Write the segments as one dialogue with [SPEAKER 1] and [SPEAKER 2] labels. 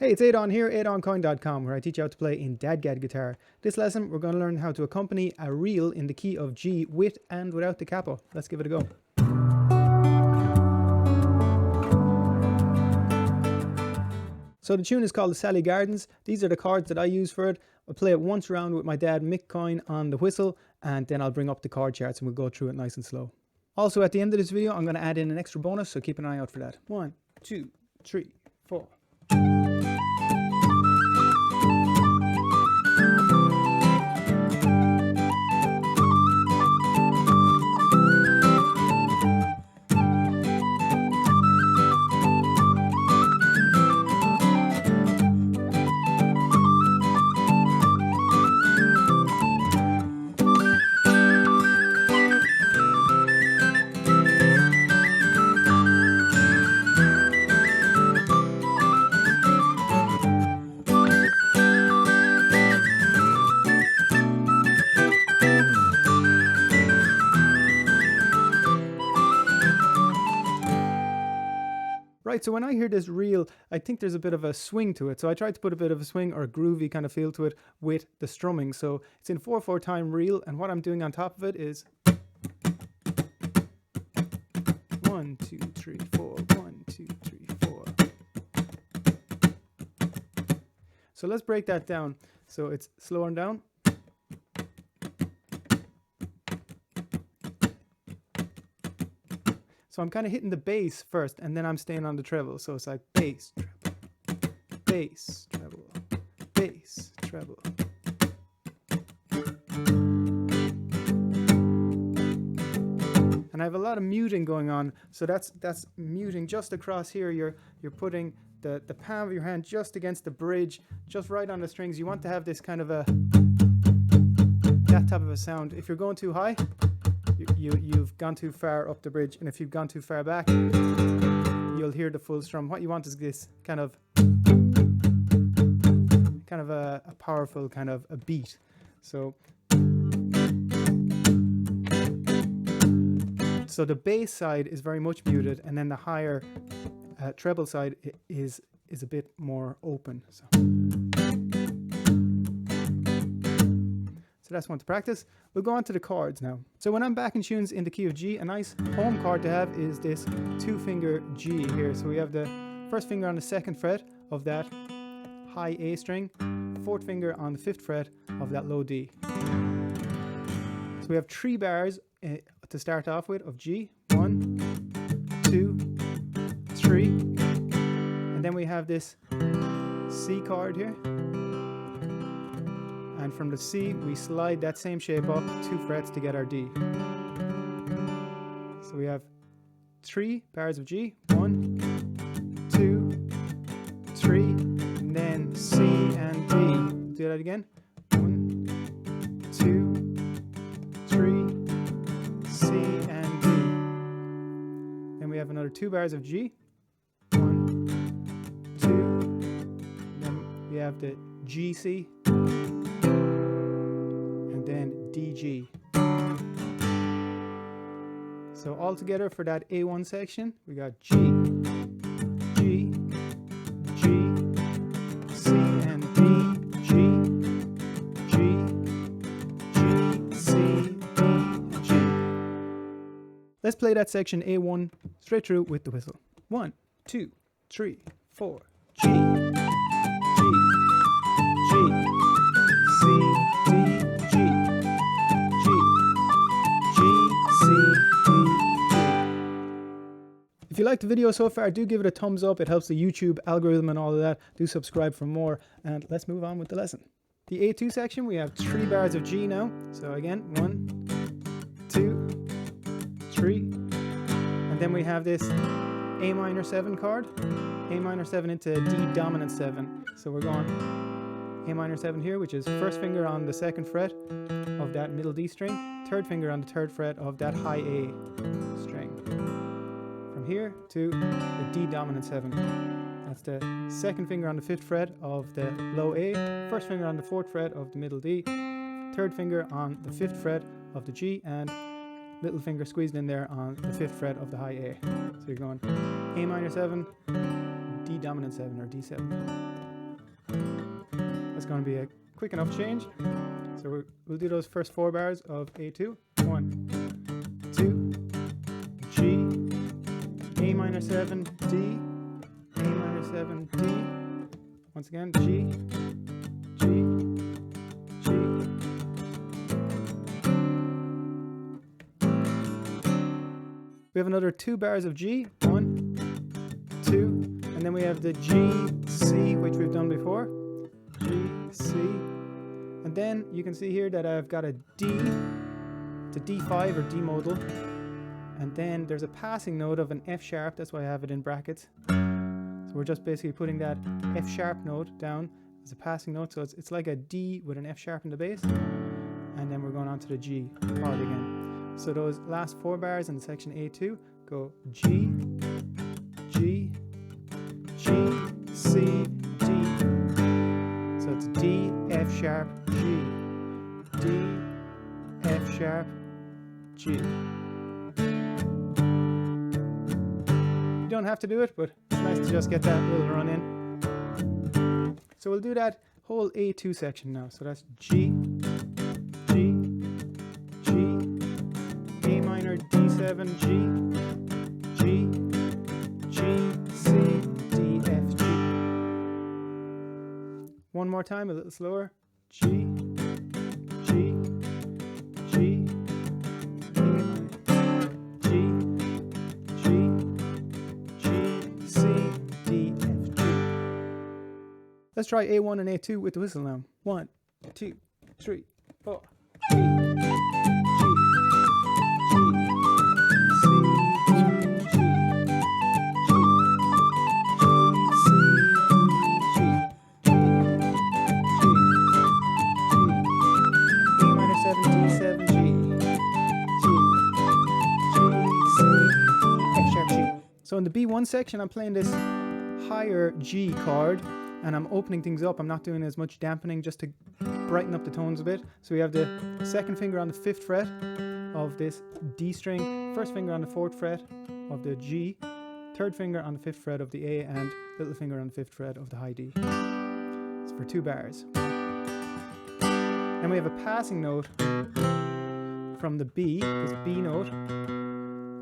[SPEAKER 1] Hey, it's Adon here, adoncoin.com, where I teach you how to play in DADGAD guitar. This lesson, we're going to learn how to accompany a reel in the key of G with and without the capo. Let's give it a go. So the tune is called the Sally Gardens. These are the chords that I use for it. I'll play it once around with my dad, Mick Coyne, on the whistle, and then I'll bring up the chord charts and we'll go through it nice and slow. Also, at the end of this video, I'm going to add in an extra bonus, so keep an eye out for that. 1, 2, 3, 4. Right, so when I hear this reel, I think there's a bit of a swing to it. So I tried to put a bit of a swing or a groovy kind of feel to it with the strumming. So it's in 4/4 time reel, and what I'm doing on top of it is 1, 2, 3, 4, 1, 2, 3, 4. So let's break that down. So it's slower down. So I'm kind of hitting the bass first, and then I'm staying on the treble. So it's like bass, treble, bass, treble, bass, treble. And I have a lot of muting going on. So that's muting just across here. You're putting the palm of your hand just against the bridge, just right on the strings. You want to have this kind of that type of a sound. If you're going too high, you've gone too far up the bridge, and if you've gone too far back, you'll hear the full strum. What you want is this kind of a powerful kind of a beat. So the bass side is very much muted, and then the higher treble side is a bit more open. So that's one to practice. We'll go on to the chords now. So when I'm backing tunes in the key of G, a nice home chord to have is this 2-finger G here. So we have the first finger on the 2nd fret of that high A string, 4th finger on the 5th fret of that low D. So we have 3 bars to start off with of G. 1, 2, 3. And then we have this C chord here. And from the C, we slide that same shape up 2 frets to get our D. So we have 3 bars of G. 1, 2, 3, and then C and D. Do that again. 1, 2, 3, C and D. Then we have another 2 bars of G. 1, 2, and then we have the G, C. Then DG. So all together for that A1 section, we got G, G, G, C and D, G, G, G, C, D, and G. Let's play that section A1 straight through with the whistle. 1, 2, 3, 4, G, G, G, C, D, If you liked the video so far, do give it a thumbs up. It helps the YouTube algorithm and all of that. Do subscribe for more, and let's move on with the lesson. The A2 section, we have 3 bars of G now. So again, 1, 2, 3, and then we have this A minor 7 chord, A minor 7 into D dominant 7. So we're going A minor 7 here, which is 1st finger on the 2nd fret of that middle D string, 3rd finger on the 3rd fret of that high A string. From here to the D dominant 7. That's the 2nd finger on the 5th fret of the low A, 1st finger on the 4th fret of the middle D, 3rd finger on the 5th fret of the G, and little finger squeezed in there on the 5th fret of the high A. So you're going A minor 7, D dominant 7 or D7. going to be a quick enough change. So we'll do those first 4 bars of A2. 1, 2, G, A minor 7, D, A minor 7, D. Once again, G, G, G. We have another 2 bars of G. 1, 2, and then we have the G, C, which we've done before. G, C. And then you can see here that I've got a D, it's a D5 or D modal, and then there's a passing note of an F sharp, that's why I have it in brackets. So we're just basically putting that F sharp note down as a passing note, so it's like a D with an F sharp in the bass, and then we're going on to the G chord again. So those last 4 bars in the section A2 go G, G, G, C, D. So it's D, F sharp, G, D, F sharp, G. You don't have to do it, but it's nice to just get that little run in. So we'll do that whole A2 section now. So that's G, G, G, A minor, D7, G, G, G, C, D, F, G. One more time, a little slower. G, G, G, A minor, G, G, G, C, D, F, G. Let's try A1 and A2 with the whistle now. 1, 2, 3, 4. G, G, So in the B1 section, I'm playing this higher G chord, and I'm opening things up. I'm not doing as much dampening, just to brighten up the tones a bit. So we have the 2nd finger on the 5th fret of this D string, 1st finger on the 4th fret of the G, 3rd finger on the 5th fret of the A, and little finger on the 5th fret of the high D. It's for 2 bars. Then we have a passing note from the B, this B note,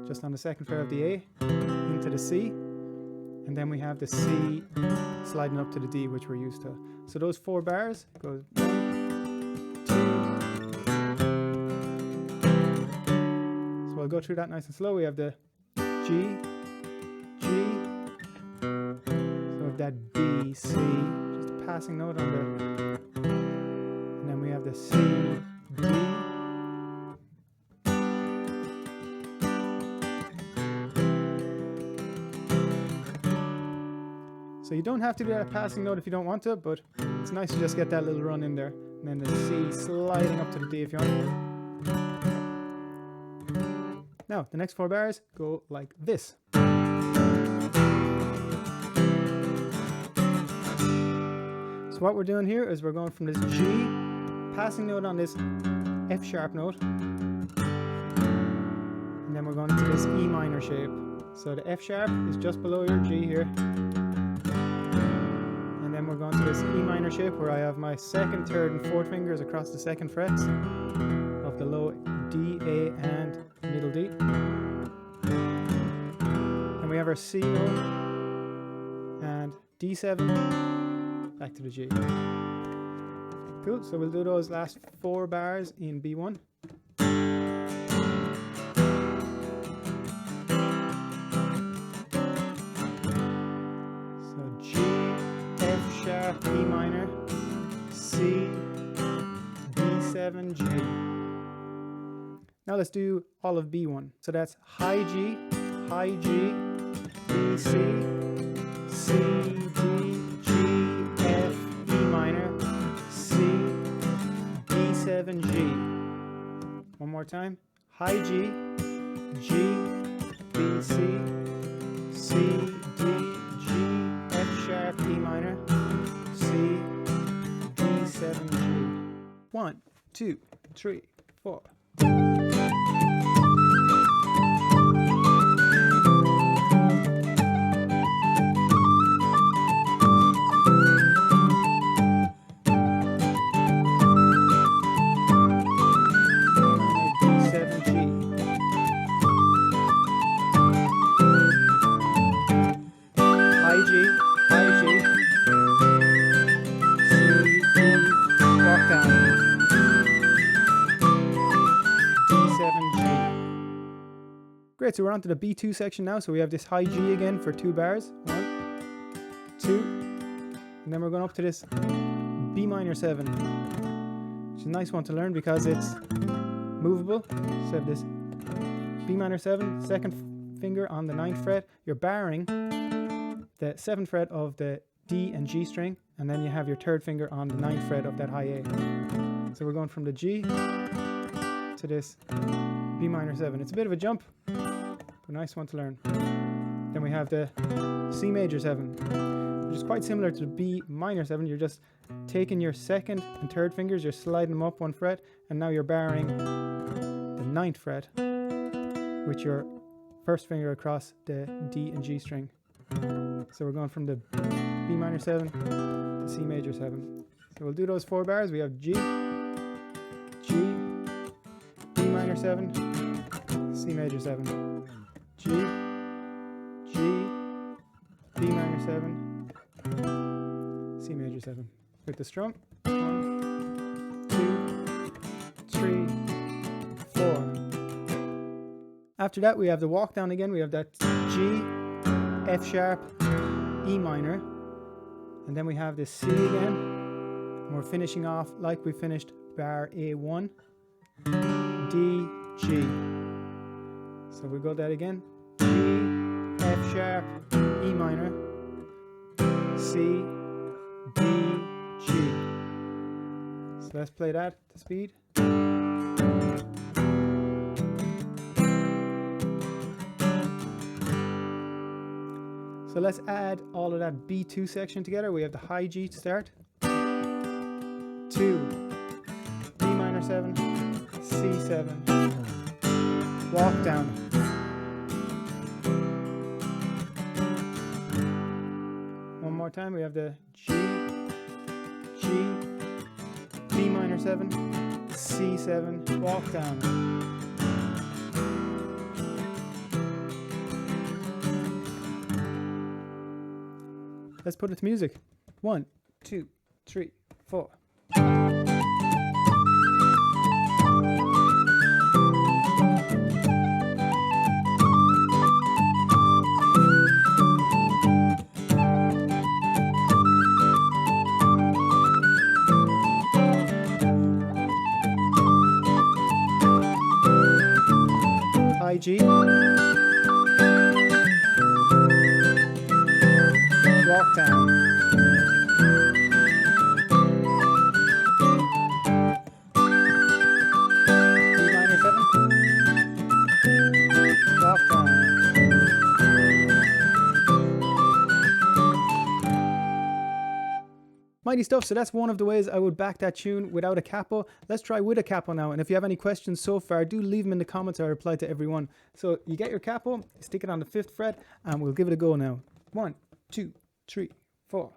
[SPEAKER 1] just on the 2nd fret of the A, into the C, and then we have the C sliding up to the D, which we're used to. So those 4 bars goes 1, 2. So I'll go through that nice and slow. We have the G, G, so we have that B, C, just a passing note on the, and then we have the C, D. So you don't have to do that passing note if you don't want to, but it's nice to just get that little run in there. And then the C sliding up to the D if you want. Now, the next 4 bars go like this. So what we're doing here is we're going from this G, passing note on this F sharp note, and then we're going to this E minor shape. So the F sharp is just below your G here. Then we're going to this E minor shape where I have my 2nd, 3rd, and 4th fingers across the 2nd frets of the low D, A, and middle D. And we have our C note and D7 back to the G. Cool, so we'll do those last 4 bars in B1. E minor, C, D7, G. Now let's do all of B1. So that's high G, B, C, C, D, G, F, E minor, C, D7, G. One more time. High G, G, B, C, C, D, G, F sharp, E minor, C, D7, G. 1, 2, 3, 4. so we're on to the B2 section now. So we have this high G again for 2 bars. 1, 2, and then we're going up to this B minor 7, which is a nice one to learn because it's movable. So we have this B minor 7, second finger on the 9th fret. You're barring the 7th fret of the D and G string, and then you have your 3rd finger on the 9th fret of that high A. So we're going from the G to this B minor 7. It's a bit of a jump, but a nice one to learn. Then we have the C major 7, which is quite similar to the B minor 7. You're just taking your 2nd and 3rd fingers, you're sliding them up 1 fret, and now you're barring the 9th fret with your 1st finger across the D and G string. So we're going from the B minor 7 to C major 7. So we'll do those 4 bars. We have G, G, B minor 7, C major 7, G, G, B minor 7, C major 7. With the strum, 1, 2, 3, 4. After that, we have the walk down again. We have that G, F sharp, E minor, and then we have this C again, and we're finishing off like we finished bar A1, D, G. So we go that again, G, F sharp, E minor, C, D, G. So let's play that to speed. So let's add all of that B2 section together. We have the high G to start. 2, B minor 7, C7, walk down. One more time, we have the G, G, B minor 7, C7, walk down. Let's put it to music. 1, 2, 3, 4. High G. Walk down. B minor 7. Walk down. Mighty stuff. So that's one of the ways I would back that tune without a capo. Let's try with a capo now. And if you have any questions so far, do leave them in the comments. I reply to everyone. So you get your capo, stick it on the 5th fret, and we'll give it a go now. 1, 2, 3, 4.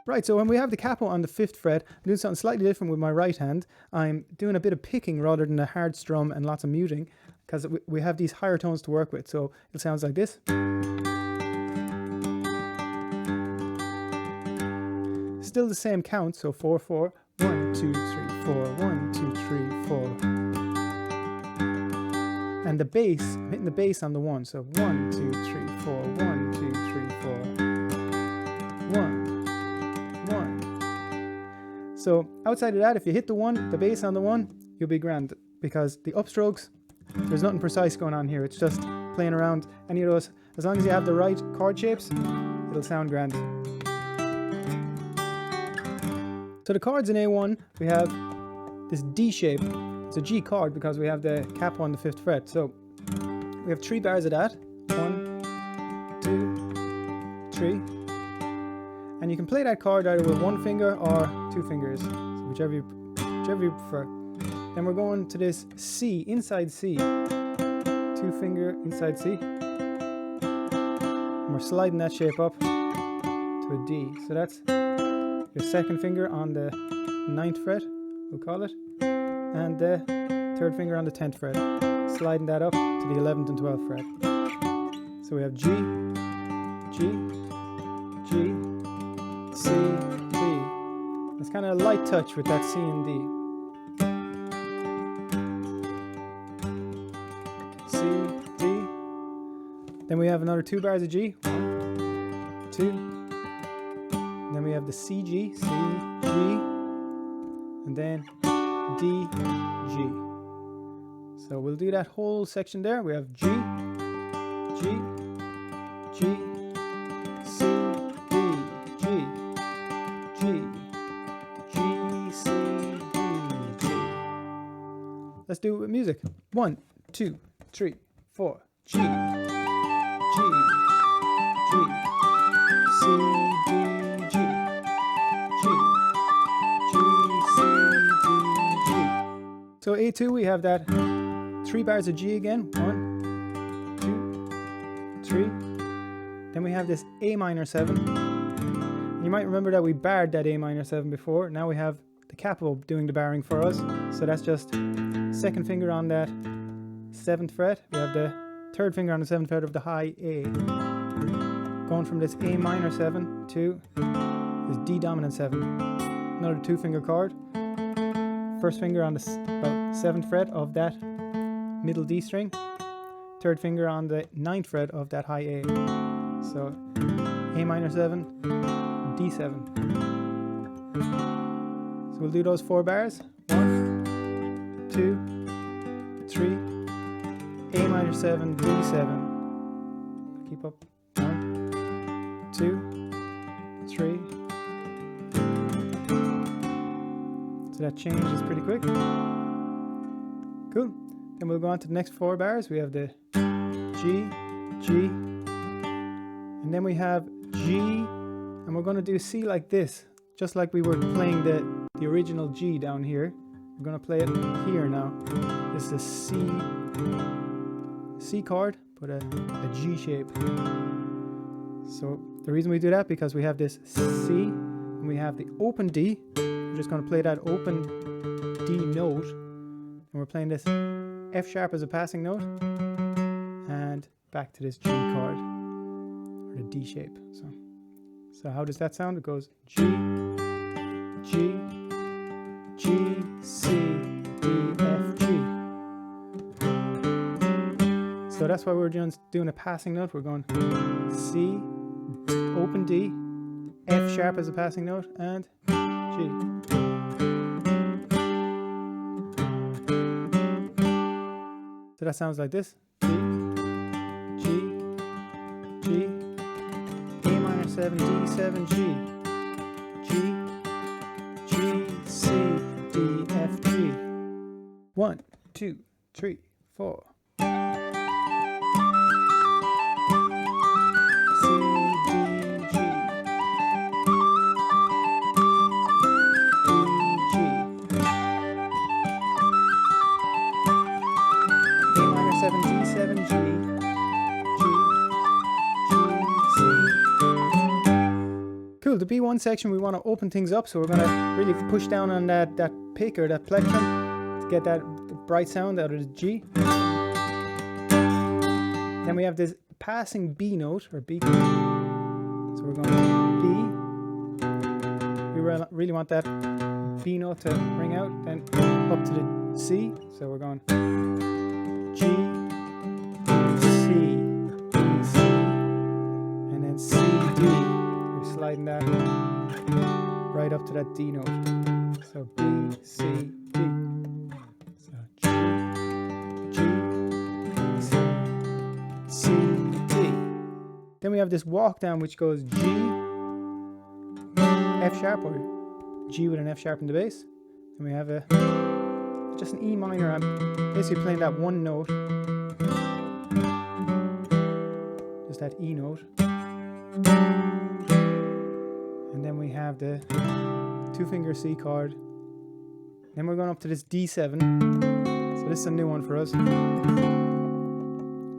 [SPEAKER 1] Right, so when we have the capo on the 5th fret, I'm doing something slightly different with my right hand. I'm doing a bit of picking rather than a hard strum and lots of muting, because we have these higher tones to work with. So it sounds like this. Still the same count, so 4, 4, 1, 2, 3, 4, 1, 2, 3, 4. And the bass, I'm hitting the bass on the 1, so 1, 2, 3, 4, 1, 2, 3, 4, 1. 1. So outside of that, if you hit the 1, the bass on the 1, you'll be grand, because the upstrokes, there's nothing precise going on here. It's just playing around any of those. As long as you have the right chord shapes, it'll sound grand. So the chords in A1, we have this D shape. It's a G chord because we have the capo on the 5th fret. So we have 3 bars of that. 1, 2, 3. And you can play that chord either with one finger or two fingers, so whichever you prefer. Then we're going to this C, inside C, 2 finger inside C, and we're sliding that shape up to a D. So that's your second finger on the 9th fret, we'll call it, and the third finger on the 10th fret, sliding that up to the 11th and 12th fret. So we have G, G, G, C, D. It's kind of a light touch with that C and D. C, D. Then we have another 2 bars of G. 1, 2. And then we have the C, G, C, G. And then D, G. So we'll do that whole section there. We have G, G, G, C, D, G, G, G, C, D, G. Let's do it with music. 1, 2, 3, 4. G, G, G, C, D, G, G, G, C, D, G. So A2, we have that 3 bars of G again. 1, 2, 3. Then we have this A minor 7. You might remember that we barred that A minor 7 before. Now we have the capo doing the barring for us. So that's just second finger on that 7th fret. We have the third finger on the 7th fret of the high A. Going from this A minor 7 to this D dominant 7. Another 2 finger chord. First finger on the 7th fret of that middle D string. Third finger on the 9th fret of that high A. So A minor 7, D7. So we'll do those 4 bars. 1, 2, 3, A minor 7, D7. Keep up. 1, 2, 3. So that changes pretty quick. Cool. Then we'll go on to the next 4 bars. We have the G, G, and then we have G, and we're going to do C like this, just like we were playing the original G down here. We're going to play it here now. This is a C chord, but a G shape. So the reason we do that, because we have this C, and we have the open D. We're just going to play that open D note, and we're playing this F sharp as a passing note, and back to this G chord, or the D shape. So how does that sound? It goes G, G, G, C, D, F, G. So that's why we're doing a passing note. We're going C, open D, F sharp as a passing note, and G. So that sounds like this. G, G, G, A minor 7, D7, G, G, G, C, D, F, G. 1, 2, 3, 4. D7, G, G, G, C. Cool, the B1 section we want to open things up, so we're going to really push down on that pick or that plectrum to get that bright sound out of the G. Then we have this passing B note, or B. So we're going B. We really want that B note to ring out, then up to the C. So we're going G, C, D, C, and then C, D. We're sliding that right up to that D note. So B, C, D. So G, G, C, C, D. Then we have this walk down which goes G, F sharp, or G with an F sharp in the bass. And we have just an E minor. I'm basically playing that one note. That E note, And then we have the 2-finger C chord. Then we're going up to this D7. So this is a new one for us.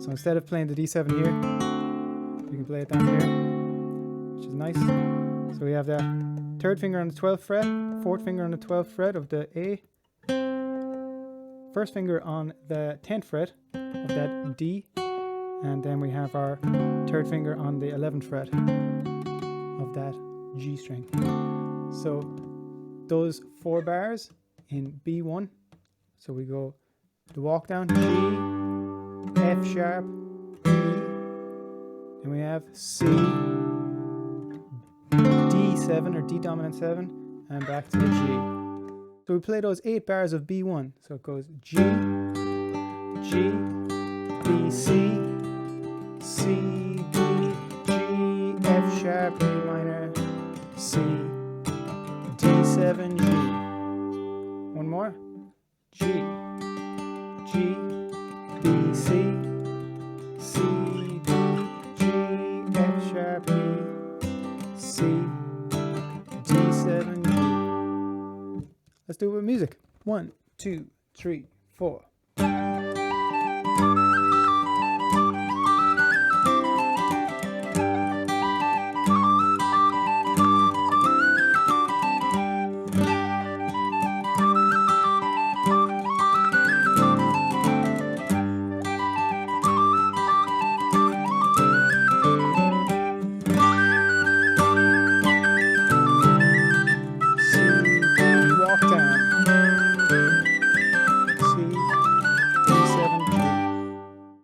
[SPEAKER 1] So instead of playing the D7 here, we can play it down here, which is nice. So we have that 3rd finger on the 12th fret, 4th finger on the 12th fret of the A, 1st finger on the 10th fret of that D, and then we have our 3rd finger on the 11th fret of that G string. So those 4 bars in B1, so we go the walk down, G, F sharp, E, and we have C, D7 or D dominant 7, and back to the G. So we play those 8 bars of B1. So it goes G, G, B, C, C, D, G, F sharp, A minor, C, D7, G. One more. G, G, B, C, C, D, G, F sharp, E, C, D7, G. Let's do it with music. 1, 2, 3, 4.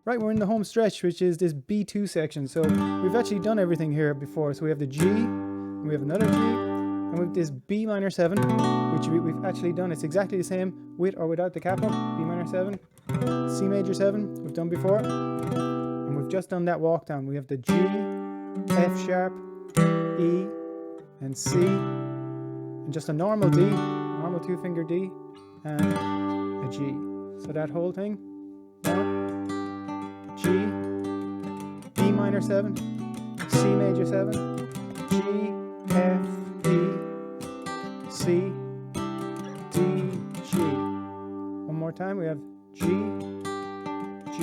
[SPEAKER 1] Right, we're in the home stretch, which is this B2 section. So we've actually done everything here before. So we have the G, and we have another G, and we have this B minor 7, which we've actually done. It's exactly the same with or without the capo. B minor 7, C major 7, we've done before. And we've just done that walk down. We have the G, F sharp, E, and C, and just a normal D, normal 2-finger D, and a G. So that whole thing. 1, G, B minor 7, C major 7, G, F, E, C, D, G. One more time, we have G, G,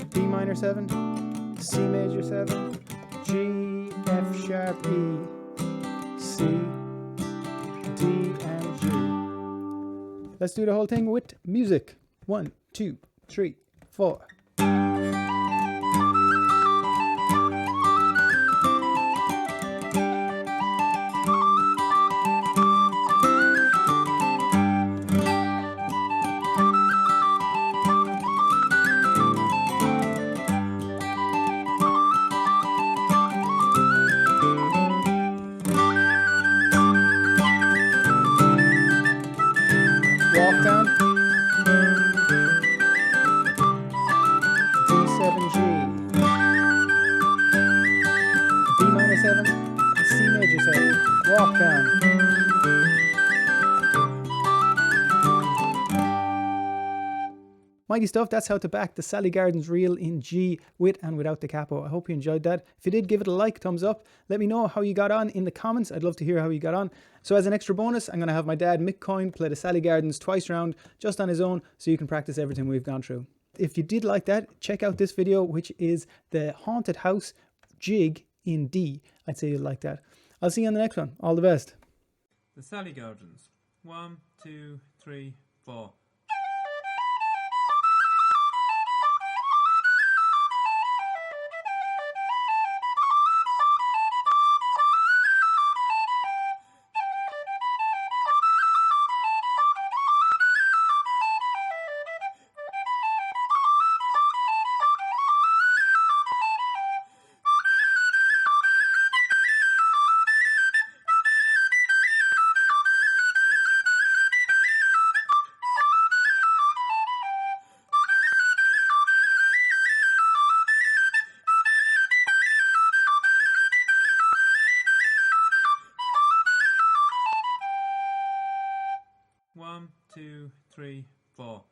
[SPEAKER 1] B minor 7, C major 7, G, F sharp, E, C, D, and G. Let's do the whole thing with music. 1, 2, 3, 4. Walk down, D7G, B minor 7, C major 7, walk down. Mighty stuff, that's how to back the Sally Gardens reel in G with and without the capo. I hope you enjoyed that. If you did, give it a like, thumbs up. Let me know how you got on in the comments. I'd love to hear how you got on. So as an extra bonus, I'm going to have my dad, Mick Coyne, play the Sally Gardens twice round just on his own so you can practice everything we've gone through. If you did like that, check out this video, which is the Haunted House jig in D. I'd say you'd like that. I'll see you on the next one. All the best.
[SPEAKER 2] The Sally Gardens. 1, 2, 3, 4. One, two, three, four.